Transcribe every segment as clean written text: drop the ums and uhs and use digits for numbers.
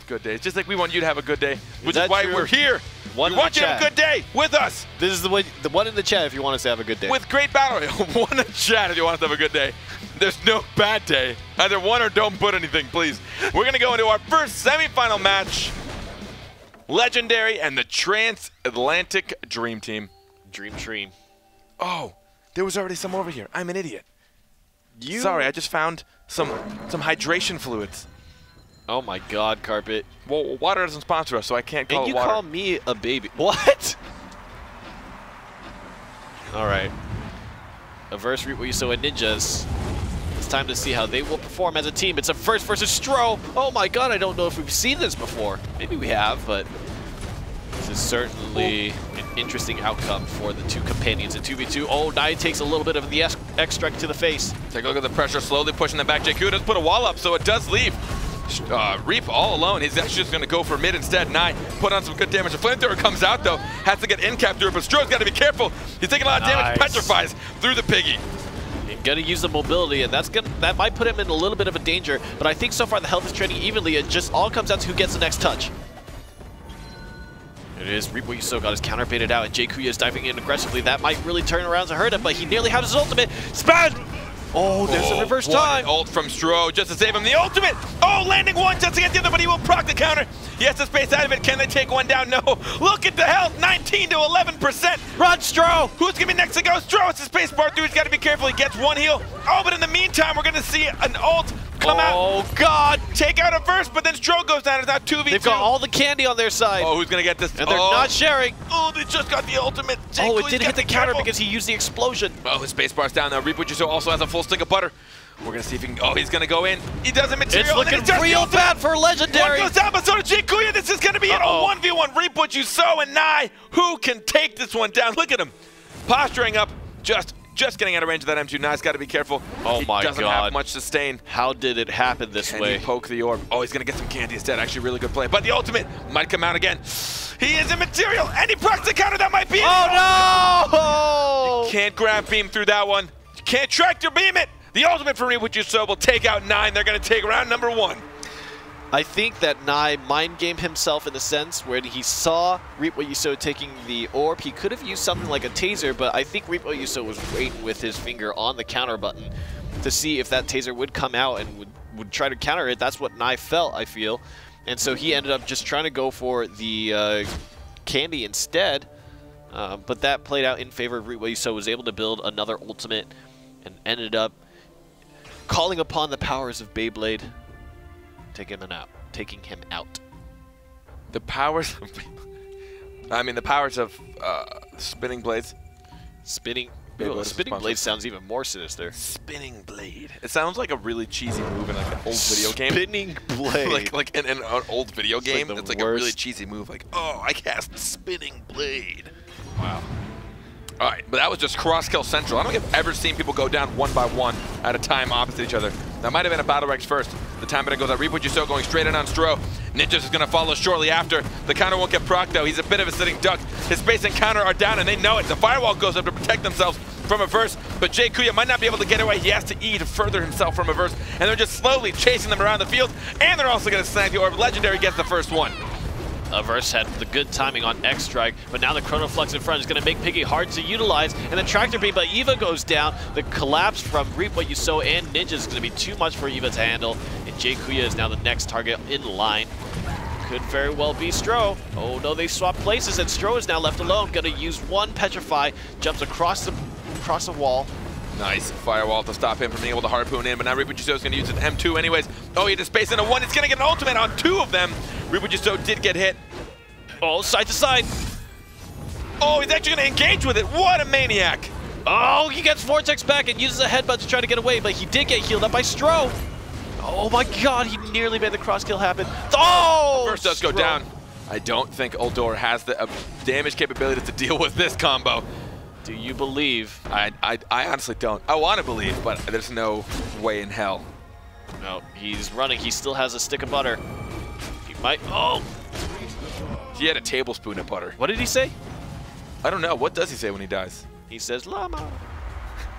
have good days, just like we want you to have a good day, which is why we're here. We want you to have a good day with us. This is the one in the chat if you want us to have a good day. With great BattleRekt. One in the chat if you want us to have a good day. There's no bad day. Either one or don't put anything, please. We're going to go into our first semifinal match. Legendary and the Transatlantic Dream Team. Dream. Oh, there was already some over here. I'm an idiot. Sorry, I just found some hydration fluids. Oh my God, Carpet. Well, water doesn't sponsor us, so I can't call it water. And you call me a baby. What? All right. Averse, Reap What You Sow, and Ninjas. It's time to see how they will perform as a team. It's a first versus Stro. Oh my God, I don't know if we've seen this before. Maybe we have, but this is certainly an interesting outcome for the two companions in 2v2. Oh, Nye takes a little bit of the X-Strike to the face. Take a look at the pressure, slowly pushing them back. JQ does put a wall up, so it does leave. Reap all alone. He's actually just going to go for mid instead. Nye put on some good damage. The flamethrower comes out, though. Has to get in cap through it, but Stroh's got to be careful. He's taking a lot of damage. Petrifies through the piggy. He's going to use the mobility, and that might put him in a little bit of a danger, but I think so far the health is trending evenly. It just all comes down to who gets the next touch. It is Reap What You Sow got his counter baited out, and Jay Kuya is diving in aggressively. That might really turn around to hurt him, but he nearly had his ultimate. Spaz! Oh, there's a reverse time. Ult from Stro just to save him. The ultimate! Oh, landing one just to get the other, but he will proc the counter. He has to space out of it. Can they take one down? No. Look at the health, 19 to 11%. Run, Stro! Who's going to be next to go? Stro, it's the space bar through. He's got to be careful. He gets one heal. Oh, but in the meantime, we're going to see an ult come out. Oh, God. Take out a verse, but then Stro goes down. It's now 2v2. They've got all the candy on their side. Oh, who's going to get this? And they're not sharing. Oh, they just got the ultimate. Oh, it didn't hit the counter because he used the explosion. Oh, his space bar's down now. Reap What You Sow also has a full stick of butter. We're going to see if he can... Oh, he's going to go in. He doesn't material. It's looking real bad for Legendary. One goes down, but so does Jikuya. This is going to be a 1v1. Reap What You Sow and Nye. Who can take this one down? Look at him. Posturing up. Just getting out of range of that M2. Nye's got to be careful. Oh, my God. He doesn't have much sustain. How did it happen this way? Can he poke the orb? Oh, he's going to get some candy instead. Actually, really good play. But the ultimate might come out again. He is immaterial. And he procs the counter. That might be it. Oh, no! You can't grab beam through that one. You can't tractor beam it. The ultimate for Reap What You Sow will take out 9. They're going to take round number 1. I think that Nye mind gamed himself in the sense where he saw Reap What You Sow taking the orb. He could have used something like a taser, but I think Reap What You Sow was waiting with his finger on the counter button to see if that taser would come out and would try to counter it. That's what Nye felt, I feel. And so he ended up just trying to go for the candy instead. But that played out in favor of Reap What You Sow, was able to build another ultimate and ended up calling upon the powers of Beyblade, taking him out. The powers of... I mean, the powers of spinning blades. Spinning blade sounds even more sinister. Spinning blade. It sounds like a really cheesy move in like an old video game. Spinning blade. like in an old video game. Like it's like a really cheesy move. Like, oh, I cast spinning blade. Wow. All right, but that was just cross-kill central. I don't think I've ever seen people go down 1 by 1 at a time opposite each other. That might have been a BattleRekt first. The time it goes out. Reap What You Sow going straight in on Stro. Ninjas is going to follow shortly after. The counter won't get proc, though. He's a bit of a sitting duck. His space and counter are down, and they know it. The firewall goes up to protect themselves from a verse, but Jay Kuya might not be able to get away. He has to E to further himself from a verse, and they're just slowly chasing them around the field, and they're also going to snag the orb. Legendary gets the first one. Averse had the good timing on X-Strike, but now the Chrono Flux in front is going to make Piggy hard to utilize, and the Tractor Beam, but Eva goes down. The collapse from Reap What You Sow and Ninja is going to be too much for Eva to handle, and Jay Kuya is now the next target in line. Could very well be Stro. Oh no, they swap places, and Stro is now left alone. Going to use one Petrify, jumps across the wall. Nice firewall to stop him from being able to harpoon in, but now Reap What You Sow is going to use an M2 anyways. Oh, he had to space into 1. He's going to get an ultimate on 2 of them. Reap What You Sow did get hit. Oh, side to side. Oh, he's actually going to engage with it. What a maniac. Oh, he gets Vortex back and uses a headbutt to try to get away, but he did get healed up by Stro. Oh my God, he nearly made the cross kill happen. Oh! First does go down. I don't think Uldor has the damage capability to deal with this combo. Do you believe? I honestly don't. I want to believe, but there's no way in hell. No, he's running. He still has a stick of butter. He might. Oh! He had a tablespoon of butter. What did he say? I don't know. What does he say when he dies? He says llama.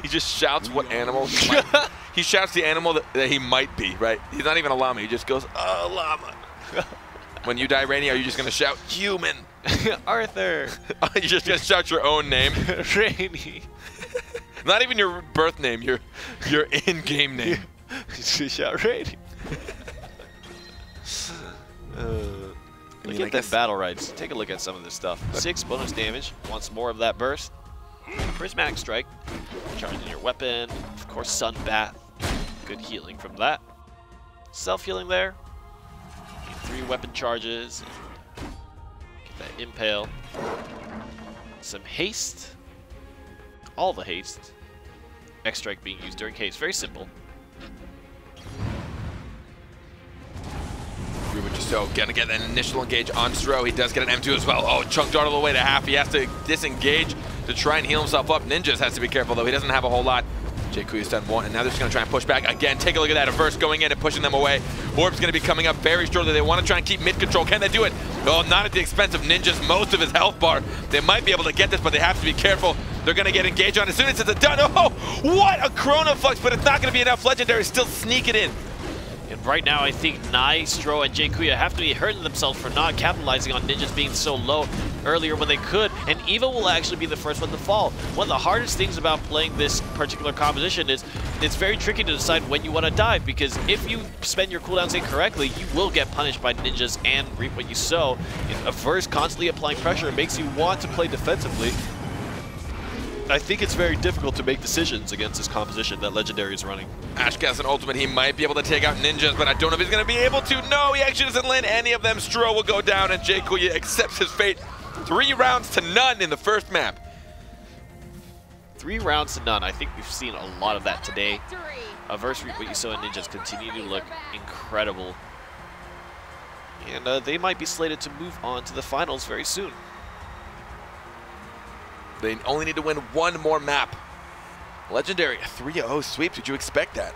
He just shouts what animal he might, he shouts the animal that he might be, right? He's not even a llama. He just goes, oh, llama. When you die, Rainy, are you just going to shout, human? Arthur. You're just going to shout your own name? Rainy. Not even your birth name, your in-game name. Shout Rainy. Look at the BattleRekts. Take a look at some of this stuff. 6 bonus damage. Wants more of that burst. Prismatic Strike. Charging your weapon. Of course, Sun Bat. Good healing from that. Self-healing there. 3 weapon charges. Get that Impale. Some haste. All the haste. X-Strike being used during haste. Very simple. So gonna get an initial engage on Stro. He does get an M2 as well. Oh, Chunk Dart all the way to half. He has to disengage to try and heal himself up. Ninjas has to be careful though. He doesn't have a whole lot. JQ's done one, and now they're just gonna try and push back again. Take a look at that. Averse going in and pushing them away. Orb's gonna be coming up very shortly. They want to try and keep mid control. Can they do it? Oh, not at the expense of Ninjas. Most of his health bar. They might be able to get this, but they have to be careful. They're gonna get engaged on as soon as it's done. Oh, what a Chrono Flux, but it's not gonna be enough. Legendary still sneak it in. And right now, I think Nai, Stro, and JQuya have to be hurting themselves for not capitalizing on Ninjas being so low earlier when they could. And Eva will actually be the first one to fall. One of the hardest things about playing this particular composition is it's very tricky to decide when you want to dive, because if you spend your cooldowns incorrectly, you will get punished by Ninjas and reap what you sow. And Averse constantly applying pressure makes you want to play defensively. I think it's very difficult to make decisions against this composition that Legendary is running. Ash gets an ultimate. He might be able to take out Ninjas, but I don't know if he's going to be able to. No, he actually doesn't land any of them. Stro will go down, and JQuya accepts his fate. 3 rounds to none in the first map. 3 rounds to none. I think we've seen a lot of that today. Averse, what you saw in Ninjas continue to look incredible. And they might be slated to move on to the finals very soon. They only need to win 1 more map. Legendary, a 3-0 sweep. Did you expect that?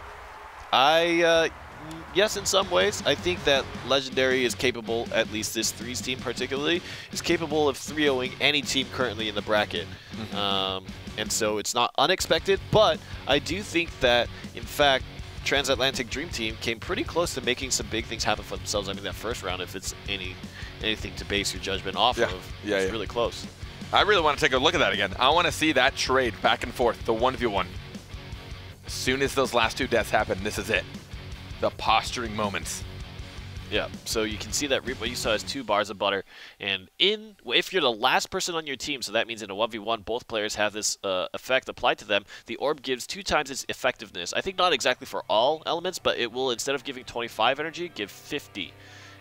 Yes, in some ways. I think that Legendary is capable, at least this 3's team particularly, is capable of 3-0ing any team currently in the bracket. And so it's not unexpected, but I do think that, in fact, Transatlantic Dream Team came pretty close to making some big things happen for themselves. I mean, that first round, if it's anything to base your judgment off of, it's really close. I really want to take a look at that again. I want to see that trade back and forth, the 1v1. As soon as those last 2 deaths happen, this is it. The posturing moments. Yeah, so you can see that what you saw is 2 bars of butter. And if you're the last person on your team, so that means in a 1v1, both players have this effect applied to them, the orb gives 2 times its effectiveness. I think not exactly for all elements, but it will, instead of giving 25 energy, give 50.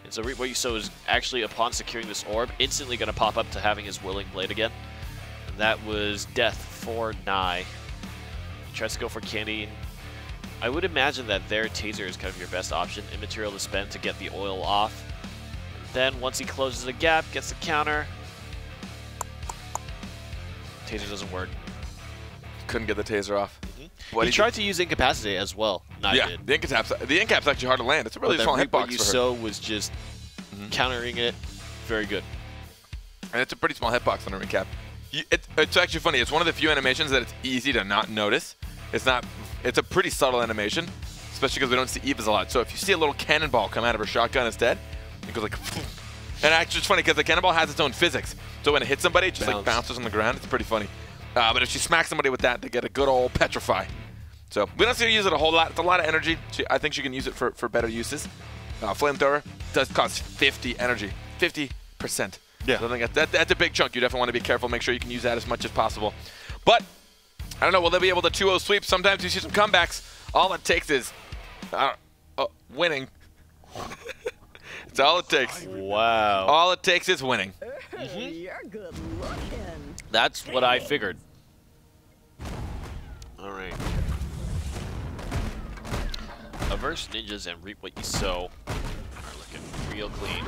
And so what you saw is actually, upon securing this orb, instantly going to pop up to having his Willing Blade again. And that was death for Nai. He tries to go for Candy. I would imagine that their Taser is kind of your best option in material to spend to get the oil off. And then once he closes the gap, gets the counter. Taser doesn't work. Couldn't get the Taser off. He tried to use Incapacitate as well. Did. The Incap's actually hard to land. It's a really small hitbox for her. What you saw was just countering it. Very good. And it's a pretty small hitbox on a Incap. It's actually funny. It's one of the few animations that it's easy to not notice. It's a pretty subtle animation, especially because we don't see Eva's a lot. So if you see a little cannonball come out of her shotgun instead, it goes like, and actually it's funny because the cannonball has its own physics. So when it hits somebody, it just like bounces on the ground. It's pretty funny. But if she smacks somebody with that, they get a good old petrify. So we don't see her use it a whole lot. It's a lot of energy. I think she can use it for better uses. Flamethrower does cost 50 energy, 50%. Yeah. So I think that's a big chunk. You definitely want to be careful. Make sure you can use that as much as possible. But I don't know. Will they be able to 2-0 sweep? Sometimes you see some comebacks. All it takes is winning. That's all it takes. Wow. All it takes is winning. You're good looking. That's what I figured. All right. Averse, Ninjas, and Reap What You Sow are looking real clean.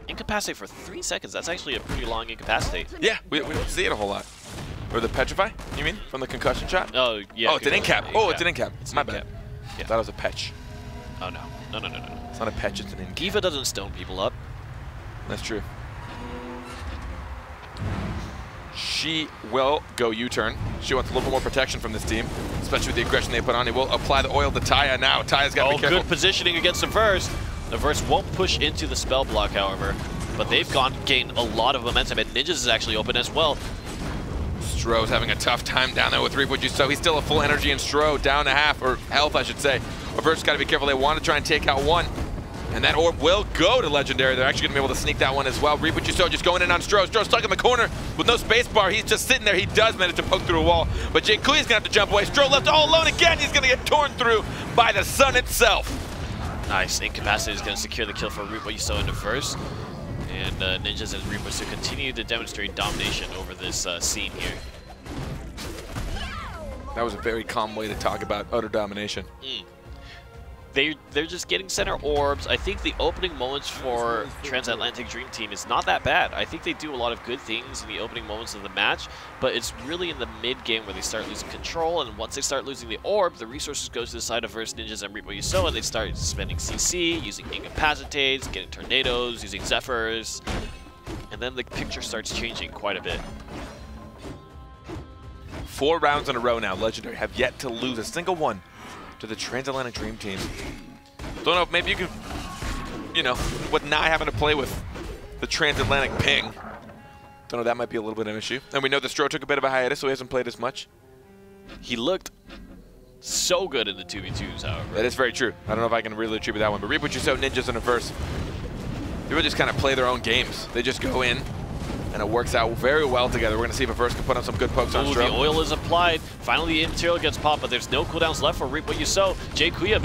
Incapacitate for 3 seconds. That's actually a pretty long incapacitate. Yeah, we don't see it a whole lot. Or the petrify, you mean? From the concussion shot? Oh, yeah. Oh, it's an incap. Oh, it's an incap. It's my bad. Yeah. That was a patch. Oh, no. No. It's not a patch, it's an incap. Eva doesn't stone people up. That's true. she will go U-turn. She wants a little bit more protection from this team, especially with the aggression they put on. He will apply the oil to Taya now. Taya's got to be careful. Good positioning against the Verse. The Verse won't push into the spell block, however, but they've gained a lot of momentum, and Ninjas is actually open as well. Stroh's having a tough time down there with Reap What You Sow. He's still at full energy, and Stroh down to half, or health, I should say. Reverse got to be careful. They want to try and take out one. And that orb will go to Legendary. They're actually going to be able to sneak that one as well. Reap What You Sow just going in on Stroh. Stroh stuck in the corner with no space bar. He's just sitting there. He does manage to poke through a wall. But Jay Kuya's going to have to jump away. Stroh left all alone again. He's going to get torn through by the sun itself. Nice. Incapacity is going to secure the kill for Reap What You Sow in the Verse. And Ninjas and Reap What You Sow continue to demonstrate domination over this scene here. That was a very calm way to talk about utter domination. They're just getting center orbs. I think the opening moments for Transatlantic Dream Team is not that bad. I think they do a lot of good things in the opening moments of the match, but it's really in the mid-game where they start losing control, and once they start losing the orb, the resources go to the side of Verse Ninjas and Reap What You Sow, and they start spending CC, using Incapacitates, getting Tornadoes, using Zephyrs, and then the picture starts changing quite a bit. 4 rounds in a row now. Legendary have yet to lose a single one to the Transatlantic Dream Team. Don't know if maybe you can, you know, with not having to play with the Transatlantic ping. Don't know, that might be a little bit of an issue. And we know that Stroh took a bit of a hiatus, so he hasn't played as much. He looked so good in the 2v2s, however. That is very true. I don't know if I can really attribute that one, but Reap What You Sow, Ninjas in a Verse. People just kind of play their own games. They just go in, and it works out very well together. We're going to see if a Verse can put on some good pokes on Stroh. The oil is applied. Finally, the material gets popped, but there's no cooldowns left for Reap What You Sow. Jay Kuya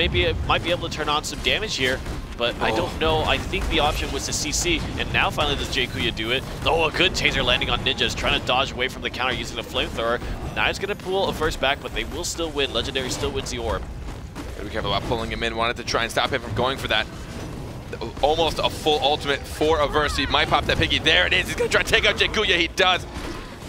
might be able to turn on some damage here, but I don't know. I think the option was to CC, and now finally does Jay Kuya do it. Oh, a good taser landing on Ninjas, trying to dodge away from the counter using the flamethrower. Now he's going to pull a Verse back, but they will still win. Legendary still wins the orb. Gotta be careful about pulling him in. Wanted to try and stop him from going for that. Almost a full ultimate for a Verse. He might pop that piggy. There it is. He's going to try to take out Jay Kuya. He does.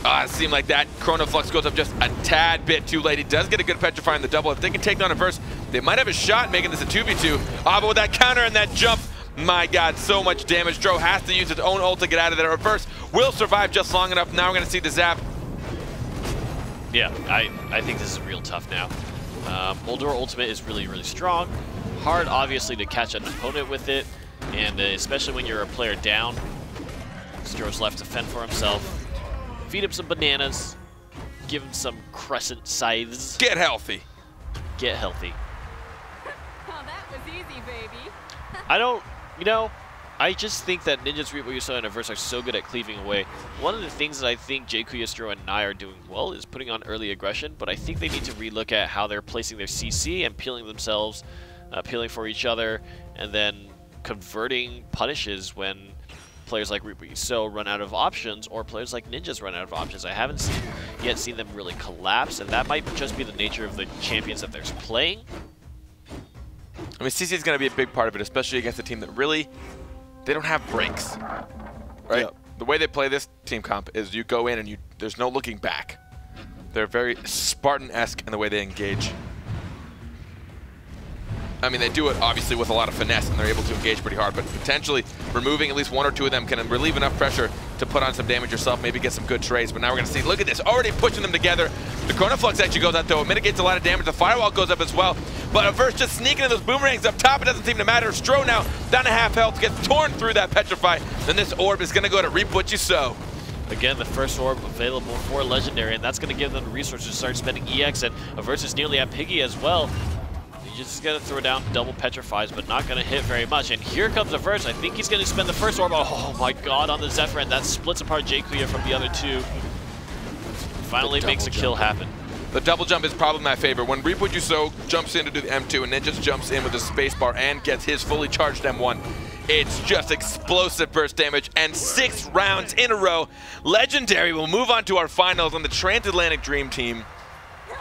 It seemed like that Chrono Flux goes up just a tad bit too late. He does get a good Petrify in the double. If they can take down a Verse, they might have a shot making this a 2v2. But with that counter and that jump, my God, so much damage. Stroh has to use his own ult to get out of there. A Verse will survive just long enough. Now we're going to see the zap. Yeah, I think this is real tough now. Moldor Ultimate is really, really strong. Hard, obviously, to catch an opponent with it, and especially when you're a player down. Stroh's left to fend for himself. Feed him some bananas. Give him some crescent scythes. Get healthy. Get healthy. Oh, that was easy, baby. I just think that Ninjas, Reap What You Sow, and Verse are so good at cleaving away. One of the things that I think Jay Kuya, Stroh, and Nye are doing well is putting on early aggression, but I think they need to relook at how they're placing their CC and peeling themselves, peeling for each other, and then converting punishes when players like Reap What You Sow run out of options, or players like Ninjas run out of options. I haven't yet seen them really collapse, and that might just be the nature of the champions that they're playing. I mean, CC is going to be a big part of it, especially against a team that really, they don't have breaks, right? Yep. The way they play this team comp is you go in and there's no looking back. They're very Spartan-esque in the way they engage. I mean, they do it obviously with a lot of finesse, and they're able to engage pretty hard, but potentially removing at least 1 or 2 of them can relieve enough pressure to put on some damage yourself, maybe get some good trades. But now we're going to see, look at this, already pushing them together. The Chrono Flux actually goes out, though. It mitigates a lot of damage. The Firewall goes up as well. But a Verse just sneaking in those boomerangs up top. It doesn't seem to matter. Stroh now down to half health, gets torn through that Petrify. Then this orb is going to go to Reap What You Sow. Again, the first orb available for Legendary, and that's going to give them the resources to start spending EX, and a Verse is nearly at Piggy as well. He's just going to throw down double Petrifies, but not going to hit very much. And here comes the Verse. I think he's going to spend the first orb. Oh my God, on the Zephyr, and that splits apart Jay Kuya from the other two. Finally makes a kill happen. The double jump is probably my favorite. When Reap What You Sow jumps in to do the M2 and then just jumps in with the spacebar and gets his fully charged M1, it's just explosive burst damage, and 6 rounds in a row. Legendary will move on to our finals, and the Transatlantic Dream Team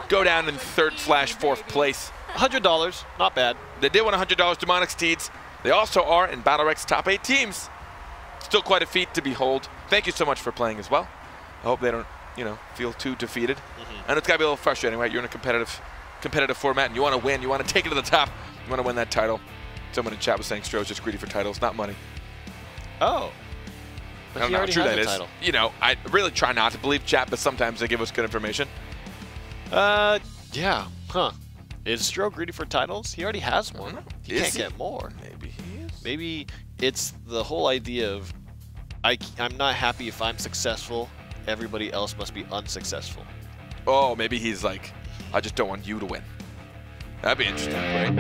go down in 3rd/4th place. $100, not bad. They did win $100 to Monix Teeds. They also are in BattleRekt's top 8 teams. Still quite a feat to behold. Thank you so much for playing as well. I hope they don't, feel too defeated. And it's got to be a little frustrating, right? You're in a competitive format, and you want to win. You want to take it to the top. You want to win that title. Someone in chat was saying Stroh's just greedy for titles, not money. Oh. But I don't he know how already true has that a is. title. You know, I really try not to believe chat, but sometimes they give us good information. Yeah. Huh. Is Stro greedy for titles? He already has one. He can't get more. Maybe he is. Maybe it's the whole idea of I'm not happy if I'm successful. Everybody else must be unsuccessful. Oh, maybe he's like, I just don't want you to win. That'd be interesting, right?